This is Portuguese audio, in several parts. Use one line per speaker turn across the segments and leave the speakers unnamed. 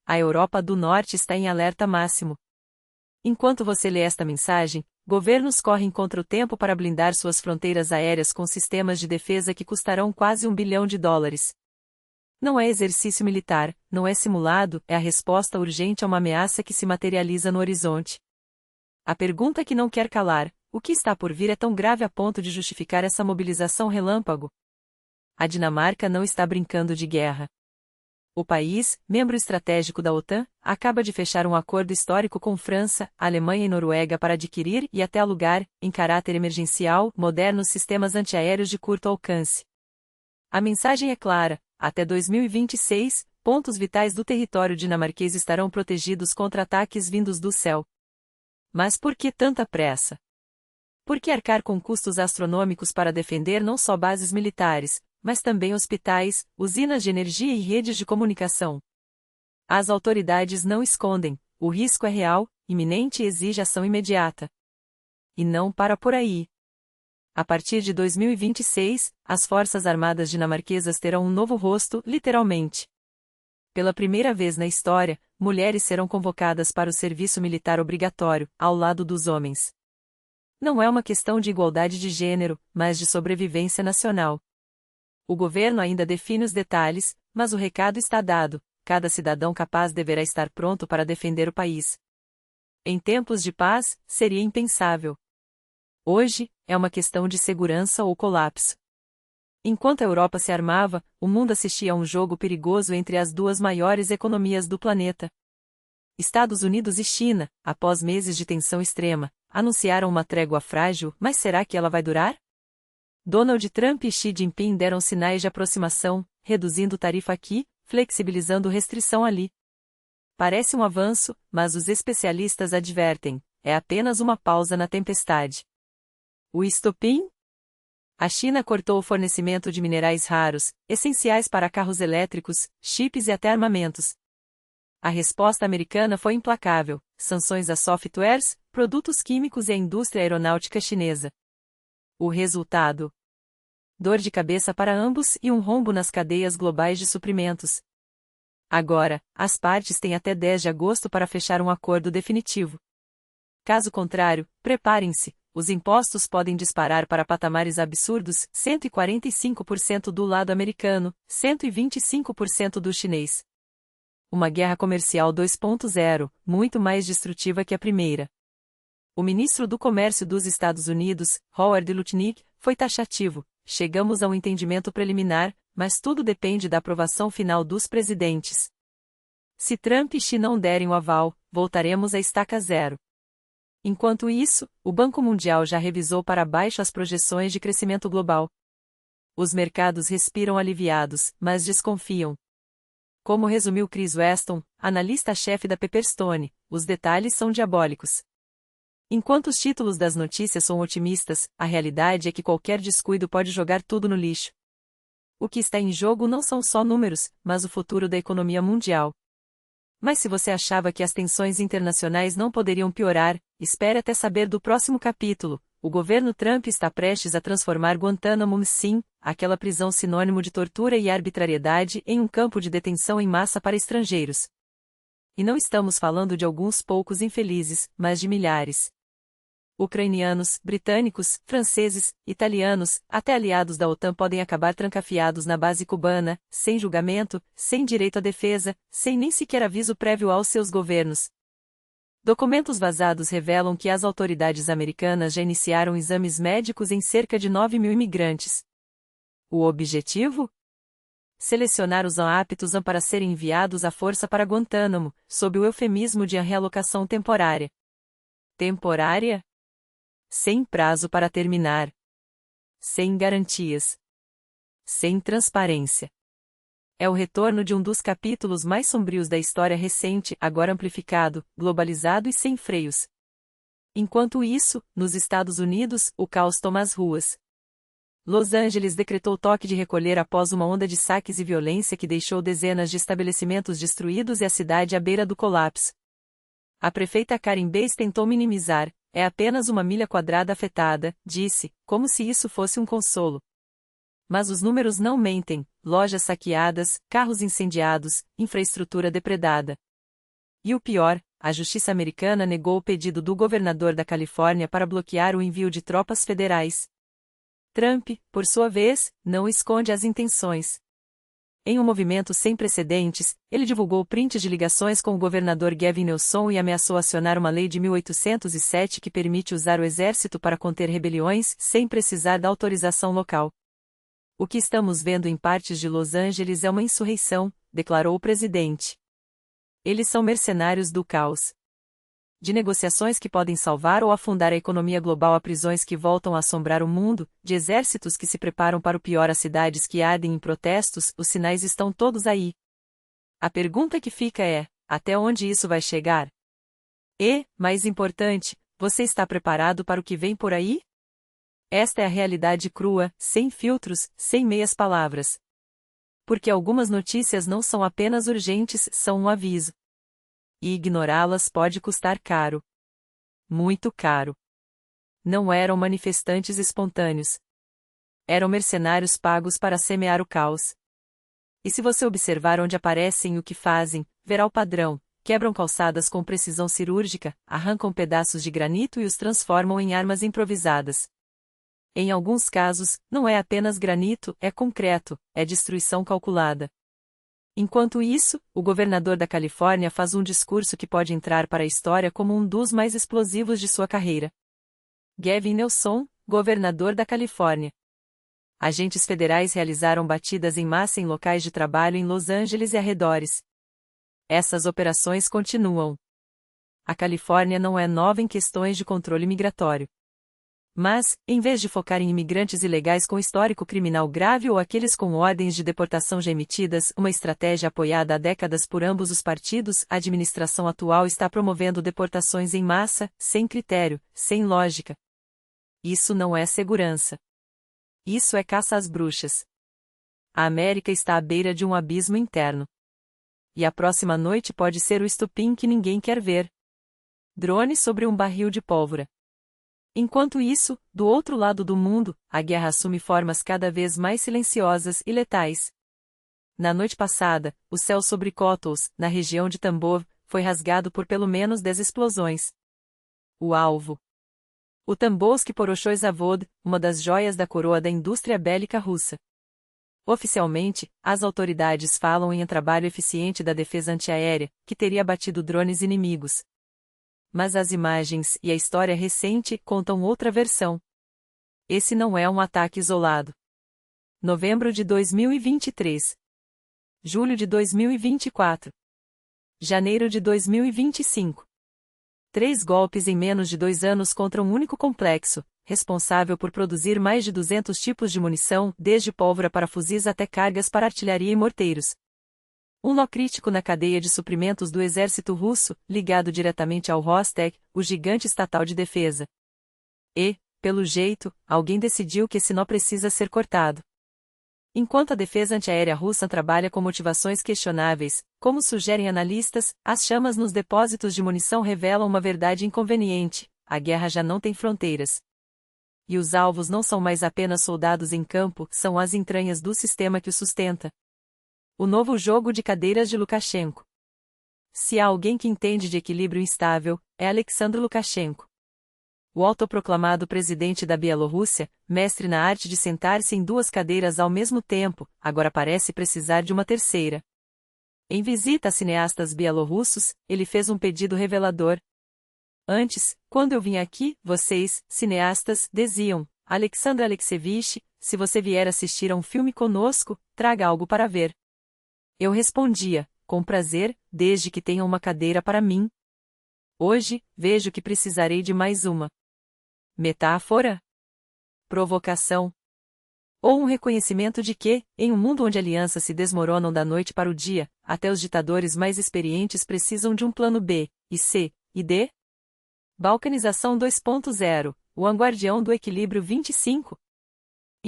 A Europa do Norte está em alerta máximo. Enquanto você lê esta mensagem, governos correm contra o tempo para blindar suas fronteiras aéreas com sistemas de defesa que custarão quase US$ 1 bilhão. Não é exercício militar, não é simulado, é a resposta urgente a uma ameaça que se materializa no horizonte. A pergunta que não quer calar: o que está por vir é tão grave a ponto de justificar essa mobilização relâmpago? A Dinamarca não está brincando de guerra. O país, membro estratégico da OTAN, acaba de fechar um acordo histórico com França, Alemanha e Noruega para adquirir e até alugar, em caráter emergencial, modernos sistemas antiaéreos de curto alcance. A mensagem é clara: até 2026, pontos vitais do território dinamarquês estarão protegidos contra ataques vindos do céu. Mas por que tanta pressa? Por que arcar com custos astronômicos para defender não só bases militares, mas também hospitais, usinas de energia e redes de comunicação? As autoridades não escondem: o risco é real, iminente e exige ação imediata. E não para por aí. A partir de 2026, as Forças Armadas dinamarquesas terão um novo rosto, literalmente. Pela primeira vez na história, mulheres serão convocadas para o serviço militar obrigatório, ao lado dos homens. Não é uma questão de igualdade de gênero, mas de sobrevivência nacional. O governo ainda define os detalhes, mas o recado está dado: cada cidadão capaz deverá estar pronto para defender o país. Em tempos de paz, seria impensável. Hoje, é uma questão de segurança ou colapso. Enquanto a Europa se armava, o mundo assistia a um jogo perigoso entre as duas maiores economias do planeta. Estados Unidos e China, após meses de tensão extrema, anunciaram uma trégua frágil, mas será que ela vai durar? Donald Trump e Xi Jinping deram sinais de aproximação, reduzindo tarifa aqui, flexibilizando restrição ali. Parece um avanço, mas os especialistas advertem: é apenas uma pausa na tempestade. O estopim? A China cortou o fornecimento de minerais raros, essenciais para carros elétricos, chips e até armamentos. A resposta americana foi implacável: sanções a softwares, produtos químicos e a indústria aeronáutica chinesa. O resultado? Dor de cabeça para ambos e um rombo nas cadeias globais de suprimentos. Agora, as partes têm até 10 de agosto para fechar um acordo definitivo. Caso contrário, preparem-se: os impostos podem disparar para patamares absurdos: 145% do lado americano, 125% do chinês. Uma guerra comercial 2.0, muito mais destrutiva que a primeira. O ministro do Comércio dos Estados Unidos, Howard Lutnick, foi taxativo: chegamos a um entendimento preliminar, mas tudo depende da aprovação final dos presidentes. Se Trump e Xi não derem o aval, voltaremos à estaca zero. Enquanto isso, o Banco Mundial já revisou para baixo as projeções de crescimento global. Os mercados respiram aliviados, mas desconfiam. Como resumiu Chris Weston, analista-chefe da Pepperstone, os detalhes são diabólicos. Enquanto os títulos das notícias são otimistas, a realidade é que qualquer descuido pode jogar tudo no lixo. O que está em jogo não são só números, mas o futuro da economia mundial. Mas se você achava que as tensões internacionais não poderiam piorar, espere até saber do próximo capítulo. O governo Trump está prestes a transformar Guantánamo, sim, aquela prisão sinônimo de tortura e arbitrariedade, em um campo de detenção em massa para estrangeiros. E não estamos falando de alguns poucos infelizes, mas de milhares. Ucranianos, britânicos, franceses, italianos, até aliados da OTAN podem acabar trancafiados na base cubana, sem julgamento, sem direito à defesa, sem nem sequer aviso prévio aos seus governos. Documentos vazados revelam que as autoridades americanas já iniciaram exames médicos em cerca de 9.000 imigrantes. O objetivo? Selecionar os aptos para serem enviados à força para Guantánamo, sob o eufemismo de realocação temporária. Temporária? Sem prazo para terminar. Sem garantias. Sem transparência. É o retorno de um dos capítulos mais sombrios da história recente, agora amplificado, globalizado e sem freios. Enquanto isso, nos Estados Unidos, o caos toma as ruas. Los Angeles decretou toque de recolher após uma onda de saques e violência que deixou dezenas de estabelecimentos destruídos e a cidade à beira do colapso. A prefeita Karen Bass tentou minimizar: é apenas uma milha quadrada afetada, disse, como se isso fosse um consolo. Mas os números não mentem: lojas saqueadas, carros incendiados, infraestrutura depredada. E o pior, a justiça americana negou o pedido do governador da Califórnia para bloquear o envio de tropas federais. Trump, por sua vez, não esconde as intenções. Em um movimento sem precedentes, ele divulgou prints de ligações com o governador Gavin Newsom e ameaçou acionar uma lei de 1807 que permite usar o exército para conter rebeliões sem precisar da autorização local. O que estamos vendo em partes de Los Angeles é uma insurreição, declarou o presidente. Eles são mercenários do caos. De negociações que podem salvar ou afundar a economia global a prisões que voltam a assombrar o mundo, de exércitos que se preparam para o pior a cidades que ardem em protestos, os sinais estão todos aí. A pergunta que fica é, até onde isso vai chegar? E, mais importante, você está preparado para o que vem por aí? Esta é a realidade crua, sem filtros, sem meias palavras. Porque algumas notícias não são apenas urgentes, são um aviso. E ignorá-las pode custar caro. Muito caro. Não eram manifestantes espontâneos. Eram mercenários pagos para semear o caos. E se você observar onde aparecem e o que fazem, verá o padrão: quebram calçadas com precisão cirúrgica, arrancam pedaços de granito e os transformam em armas improvisadas. Em alguns casos, não é apenas granito, é concreto, é destruição calculada. Enquanto isso, o governador da Califórnia faz um discurso que pode entrar para a história como um dos mais explosivos de sua carreira. Gavin Newsom, governador da Califórnia. Agentes federais realizaram batidas em massa em locais de trabalho em Los Angeles e arredores. Essas operações continuam. A Califórnia não é nova em questões de controle migratório. Mas, em vez de focar em imigrantes ilegais com histórico criminal grave ou aqueles com ordens de deportação já emitidas, uma estratégia apoiada há décadas por ambos os partidos, a administração atual está promovendo deportações em massa, sem critério, sem lógica. Isso não é segurança. Isso é caça às bruxas. A América está à beira de um abismo interno. E a próxima noite pode ser o estupim que ninguém quer ver. Drone sobre um barril de pólvora. Enquanto isso, do outro lado do mundo, a guerra assume formas cada vez mais silenciosas e letais. Na noite passada, o céu sobre Kotos, na região de Tambov, foi rasgado por pelo menos 10 explosões. O alvo. O Tamborsky Poroshoy Zavod, uma das joias da coroa da indústria bélica russa. Oficialmente, as autoridades falam em um trabalho eficiente da defesa antiaérea, que teria abatido drones inimigos. Mas as imagens e a história recente contam outra versão. Esse não é um ataque isolado. Novembro de 2023. Julho de 2024. Janeiro de 2025. 3 golpes em menos de 2 anos contra um único complexo, responsável por produzir mais de 200 tipos de munição, desde pólvora para fuzis até cargas para artilharia e morteiros. Um nó crítico na cadeia de suprimentos do exército russo, ligado diretamente ao Rostec, o gigante estatal de defesa. E, pelo jeito, alguém decidiu que esse nó precisa ser cortado. Enquanto a defesa antiaérea russa trabalha com motivações questionáveis, como sugerem analistas, as chamas nos depósitos de munição revelam uma verdade inconveniente: a guerra já não tem fronteiras. E os alvos não são mais apenas soldados em campo, são as entranhas do sistema que o sustenta. O novo jogo de cadeiras de Lukashenko. Se há alguém que entende de equilíbrio instável, é Alexandre Lukashenko. O autoproclamado presidente da Bielorrússia, mestre na arte de sentar-se em 2 cadeiras ao mesmo tempo, agora parece precisar de uma terceira. Em visita a cineastas bielorrussos, ele fez um pedido revelador. Antes, quando eu vim aqui, vocês, cineastas, diziam: Alexandre Alexeyevich, se você vier assistir a um filme conosco, traga algo para ver. Eu respondia: com prazer, desde que tenha uma cadeira para mim. Hoje, vejo que precisarei de mais uma. Metáfora? Provocação? Ou um reconhecimento de que, em um mundo onde alianças se desmoronam da noite para o dia, até os ditadores mais experientes precisam de um plano B, e C, e D? Balcanização 2.0, o vanguardião do equilíbrio 25.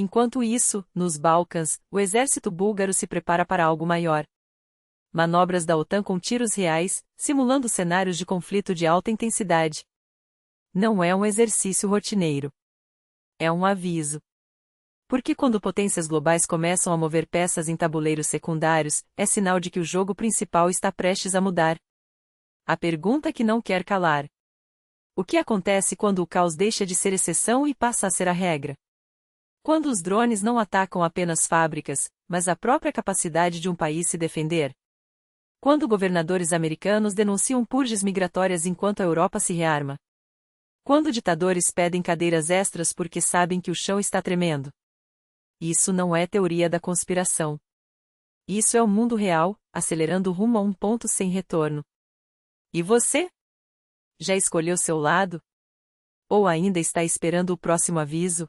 Enquanto isso, nos Balcãs, o exército búlgaro se prepara para algo maior. Manobras da OTAN com tiros reais, simulando cenários de conflito de alta intensidade. Não é um exercício rotineiro. É um aviso. Porque quando potências globais começam a mover peças em tabuleiros secundários, é sinal de que o jogo principal está prestes a mudar. A pergunta que não quer calar. O que acontece quando o caos deixa de ser exceção e passa a ser a regra? Quando os drones não atacam apenas fábricas, mas a própria capacidade de um país se defender? Quando governadores americanos denunciam purges migratórias enquanto a Europa se rearma? Quando ditadores pedem cadeiras extras porque sabem que o chão está tremendo? Isso não é teoria da conspiração. Isso é o mundo real, acelerando rumo a um ponto sem retorno. E você? Já escolheu seu lado? Ou ainda está esperando o próximo aviso?